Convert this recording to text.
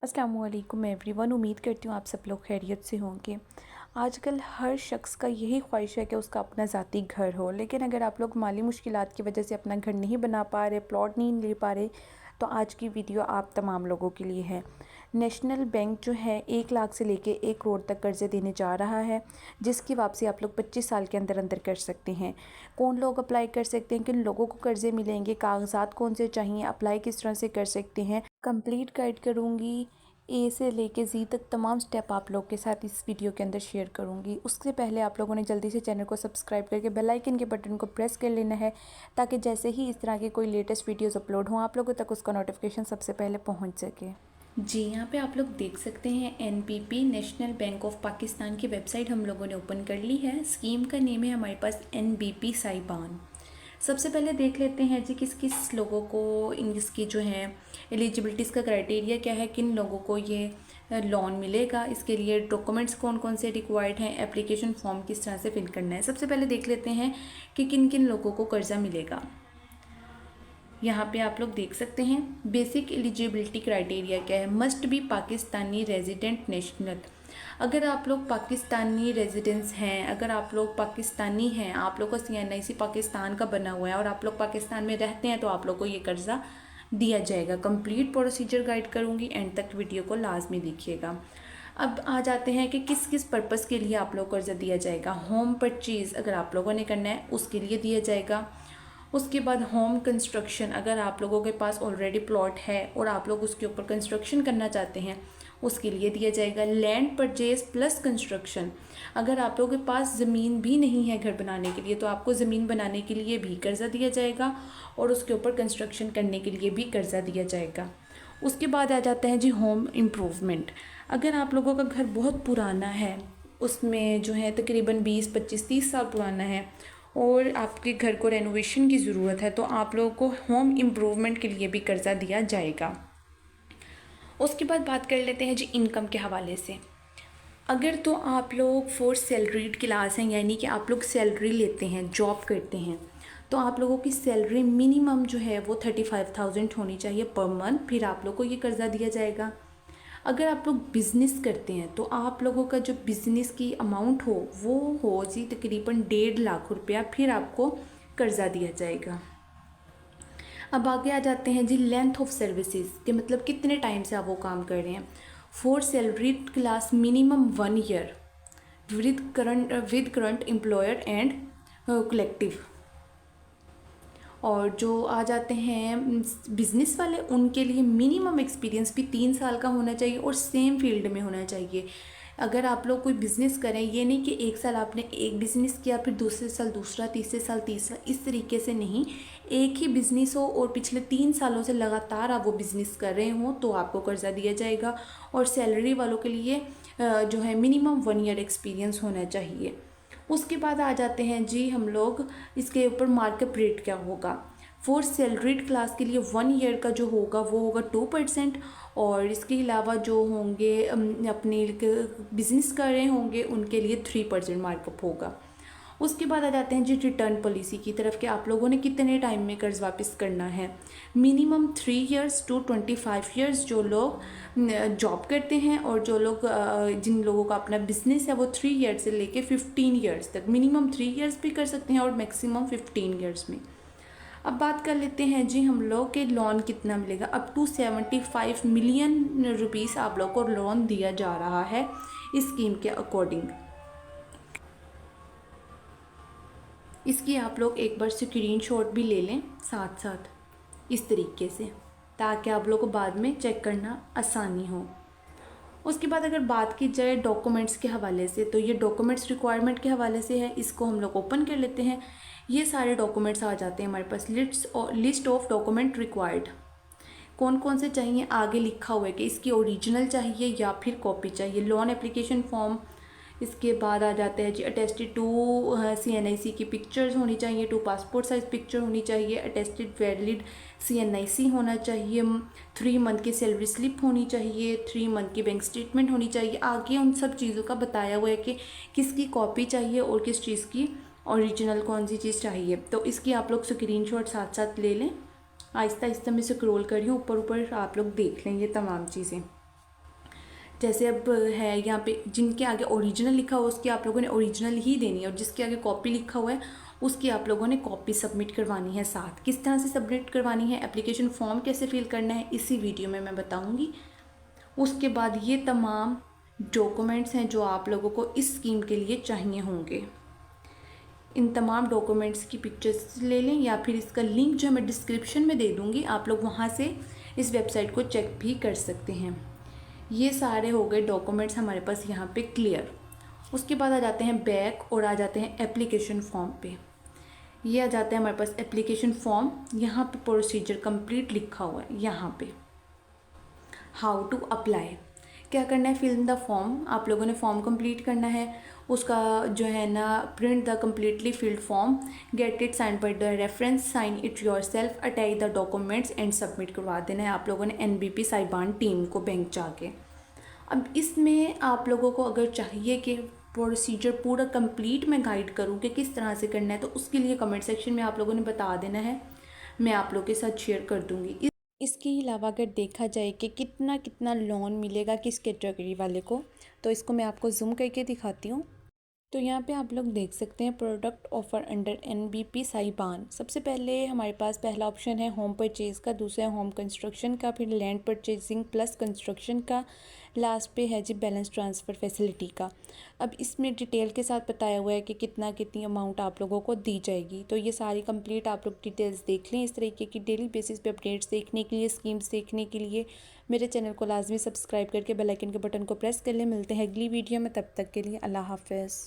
अस्सलामुअलैकुम एवरीवन। उम्मीद करती हूँ आप सब लोग खैरियत से होंगे। आजकल हर शख्स का यही ख्वाहिश है कि उसका अपना ज़ाती घर हो, लेकिन अगर आप लोग माली मुश्किलात की वजह से अपना घर नहीं बना पा रहे, प्लॉट नहीं ले पा रहे, तो आज की वीडियो आप तमाम लोगों के लिए है। नेशनल बैंक जो है 1 लाख से लेके 1 करोड़ तक कर्ज़े देने जा रहा है, जिसकी वापसी आप लोग 25 साल के अंदर अंदर कर सकते हैं। कौन लोग अप्लाई कर सकते हैं, किन लोगों को कर्ज़े मिलेंगे, कागजात कौन से चाहिए, अप्लाई किस तरह से कर सकते हैं, कंप्लीट गाइड करूँगी। ए से लेके जी तक तमाम स्टेप आप लोग के साथ इस वीडियो के अंदर शेयर करूँगी। उससे पहले आप लोगों ने जल्दी से चैनल को सब्सक्राइब करके बेल आइकन के बटन को प्रेस कर लेना है, ताकि जैसे ही इस तरह के कोई लेटेस्ट वीडियोस अपलोड हों आप लोगों तक उसका नोटिफिकेशन सबसे पहले पहुंच सके। जी, यहाँ पे आप लोग देख सकते हैं NPP national bank of Pakistan की वेबसाइट हम लोगों ने ओपन कर ली है। स्कीम का नेम है हमारे पास एनबीपी साइबान। सबसे पहले देख लेते हैं जी किस किस लोगों को इसकी जो है एलिजिबिलिटीज़ का क्राइटेरिया क्या है, किन लोगों को ये लोन मिलेगा, इसके लिए डॉक्यूमेंट्स कौन कौन से रिक्वायर्ड हैं, एप्लीकेशन फॉर्म किस तरह से फिल करना है। सबसे पहले देख लेते हैं कि किन किन लोगों को कर्ज़ा मिलेगा। यहाँ पे आप लोग देख सकते हैं बेसिक एलिजिबिलिटी क्राइटेरिया क्या है। Must be Pakistani resident national. अगर आप लोग पाकिस्तानी रेजिडेंस हैं, अगर आप लोग पाकिस्तानी हैं, आप लोग का CNIC पाकिस्तान का बना हुआ है और आप लोग पाकिस्तान में रहते हैं, तो आप लोग को ये कर्ज़ा दिया जाएगा। कंप्लीट प्रोसीजर गाइड करूँगी, एंड तक वीडियो को लाजमी देखिएगा। अब आ जाते हैं कि किस किस पर्पज़ के लिए आप लोग कर्ज़ा दिया जाएगा। होम परचेज़ अगर आप लोगों ने करना है उसके लिए दिया जाएगा। उसके बाद होम कंस्ट्रक्शन, अगर आप लोगों के पास ऑलरेडी प्लॉट है और आप लोग उसके ऊपर कंस्ट्रक्शन करना चाहते हैं उसके लिए दिया जाएगा। लैंड परचेज प्लस कंस्ट्रक्शन, अगर आप लोगों के पास ज़मीन भी नहीं है घर बनाने के लिए, तो आपको ज़मीन बनाने के लिए भी कर्ज़ा दिया जाएगा और उसके ऊपर कंस्ट्रक्शन करने के लिए भी कर्ज़ा दिया जाएगा। उसके बाद आ जाता है जी होम इम्प्रूवमेंट। अगर आप लोगों का घर बहुत पुराना है, उसमें जो है तकरीबन 20, 25, 30 साल पुराना है और आपके घर को रेनोवेशन की ज़रूरत है, तो आप लोगों को होम इम्प्रूवमेंट के लिए भी कर्ज़ा दिया जाएगा। उसके बाद बात कर लेते हैं जी इनकम के हवाले से। अगर तो आप लोग फोर्थ सैलरीड क्लास हैं, यानी कि आप लोग सैलरी लेते हैं, जॉब करते हैं, तो आप लोगों की सैलरी मिनिमम जो है वो 35,000 होनी चाहिए पर मंथ, फिर आप लोग को ये कर्ज़ा दिया जाएगा। अगर आप लोग बिज़नेस करते हैं तो आप लोगों का जो बिज़नेस की अमाउंट हो वो हो जी तकरीबन 1.5 लाख रुपया, फिर आपको कर्ज़ा दिया जाएगा। अब आगे आ जाते हैं जी लेंथ ऑफ सर्विसेज के, मतलब कितने टाइम से आप वो काम कर रहे हैं। For salaried class minimum 1 year with current employer and collective. और जो आ जाते हैं बिज़नेस वाले, उनके लिए मिनिमम एक्सपीरियंस भी 3 साल का होना चाहिए और सेम फील्ड में होना चाहिए। अगर आप लोग कोई बिज़नेस करें, ये नहीं कि 1 साल आपने एक बिज़नेस किया, फिर दूसरे साल दूसरा, तीसरे साल तीसरा, इस तरीके से नहीं। एक ही बिज़नेस हो और पिछले 3 सालों से लगातार आप वो बिज़नेस कर रहे हों, तो आपको कर्ज़ा दिया जाएगा। और सैलरी वालों के लिए जो है मिनिमम 1 ईयर एक्सपीरियंस होना चाहिए। उसके बाद आ जाते हैं जी हम लोग इसके ऊपर मार्कअप रेट क्या होगा। फॉर सैलरीड क्लास के लिए 1 ईयर का जो होगा वो होगा 2%, और इसके अलावा जो होंगे अपने बिज़नेस कर रहे होंगे उनके लिए 3% मार्कअप होगा। उसके बाद आ जाते हैं जी रिटर्न पॉलिसी की तरफ कि आप लोगों ने कितने टाइम में कर्ज़ वापस करना है। मिनिमम 3 इयर्स टू 25 इयर्स जो लोग जॉब करते हैं, और जो लोग जिन लोगों का अपना बिजनेस है वो 3 ईयर्स से लेके 15 इयर्स तक, मिनिमम 3 इयर्स भी कर सकते हैं और मैक्सिमम 15 इयर्स में। अब बात कर लेते हैं जी हम लोग के लोन कितना मिलेगा। अप टू 75 मिलियन रुपीज़ आप लोग को लोन दिया जा रहा है इस स्कीम के अकॉर्डिंग। इसकी आप लोग एक बार स्क्रीनशॉट भी ले लें साथ साथ इस तरीके से, ताकि आप लोग को बाद में चेक करना आसानी हो। उसके बाद अगर बात की जाए डॉक्यूमेंट्स के हवाले से, तो ये डॉक्यूमेंट्स रिक्वायरमेंट के हवाले से है, इसको हम लोग ओपन कर लेते हैं। ये सारे डॉक्यूमेंट्स आ जाते हैं हमारे पास। लिस्ट ऑफ डॉक्यूमेंट रिक्वायर्ड कौन कौन से चाहिए, आगे लिखा हुआ है कि इसकी ओरिजिनल चाहिए या फिर कॉपी चाहिए। लोन एप्लीकेशन फॉर्म, इसके बाद आ जाते हैं जी अटेस्टेड टू CNIC की पिक्चर्स होनी चाहिए, 2 पासपोर्ट साइज़ पिक्चर होनी चाहिए, अटेस्टेड वैलिड CNIC होना चाहिए, 3 मंथ की सैलरी स्लिप होनी चाहिए, 3 मंथ की बैंक स्टेटमेंट होनी चाहिए। आगे उन सब चीज़ों का बताया हुआ है कि किसकी कॉपी चाहिए और किस चीज़ की ओरिजिनल कौन सी चीज़ चाहिए। तो इसकी आप लोग स्क्रीनशॉट साथ साथ ले लें। आहिस्ता आहिस्ता मैं स्क्रॉल कर रही हूँ, ऊपर ऊपर आप लोग देख लें ये तमाम चीज़ें। जैसे अब है यहाँ पे जिनके आगे ओरिजिनल लिखा हुआ उसकी आप लोगों ने ओरिजिनल ही देनी है, और जिसके आगे कॉपी लिखा हुआ है उसकी आप लोगों ने कॉपी सबमिट करवानी है साथ। किस तरह से सबमिट करवानी है, एप्लीकेशन फॉर्म कैसे फिल करना है, इसी वीडियो में मैं बताऊँगी। उसके बाद ये तमाम डॉक्यूमेंट्स हैं जो आप लोगों को इस स्कीम के लिए चाहिए होंगे। इन तमाम डॉक्यूमेंट्स की पिक्चर्स ले लें, या फिर इसका लिंक जो मैं डिस्क्रिप्शन में दे दूँगी, आप लोग वहाँ से इस वेबसाइट को चेक भी कर सकते हैं। ये सारे हो गए डॉक्यूमेंट्स हमारे पास यहाँ पे क्लियर। उसके बाद आ जाते हैं बैक और आ जाते हैं एप्लीकेशन फॉर्म पे। ये आ जाता है हमारे पास एप्लीकेशन फॉर्म, यहाँ पे प्रोसीजर कंप्लीट लिखा हुआ है। यहाँ पे हाउ टू अप्लाई, क्या करना है, फिल इन द फॉर्म। आप लोगों ने फॉर्म कंप्लीट करना है, उसका जो है ना print the completely filled form, get it sign by the reference, sign it yourself, attach the documents and submit करवा देना है आप लोगों ने NBP साहिबान टीम को बैंक जाके। अब इसमें आप लोगों को अगर चाहिए कि प्रोसीजर पूरा कंप्लीट मैं गाइड करूँ कि किस तरह से करना है, तो उसके लिए कमेंट सेक्शन में आप लोगों ने बता देना है, मैं आप लोगों के साथ शेयर कर दूँगी। इसके अलावा अगर देखा जाए कि कितना कितना लोन मिलेगा किस कैटेगरी वाले को, तो इसको मैं आपको जूम करके दिखाती हूँ। तो यहाँ पे आप लोग देख सकते हैं प्रोडक्ट ऑफर अंडर NBP साहिबान। सबसे पहले हमारे पास पहला ऑप्शन है होम परचेज़ का, दूसरा है होम कंस्ट्रक्शन का, फिर लैंड परचेजिंग प्लस कंस्ट्रक्शन का, लास्ट पे है जी बैलेंस ट्रांसफ़र फैसिलिटी का। अब इसमें डिटेल के साथ बताया हुआ है कि कितना कितनी अमाउंट आप लोगों को दी जाएगी। तो ये सारी कंप्लीट आप लोग डिटेल्स देख लें। इस तरीके की डेली बेसिस पे अपडेट्स देखने के लिए, स्कीम्स देखने के लिए मेरे चैनल को लाजमी सब्सक्राइब करके बेल आइकन के बटन को प्रेस कर लें। मिलते हैं अगली वीडियो में, तब तक के लिए अल्लाह हाफ़िज़।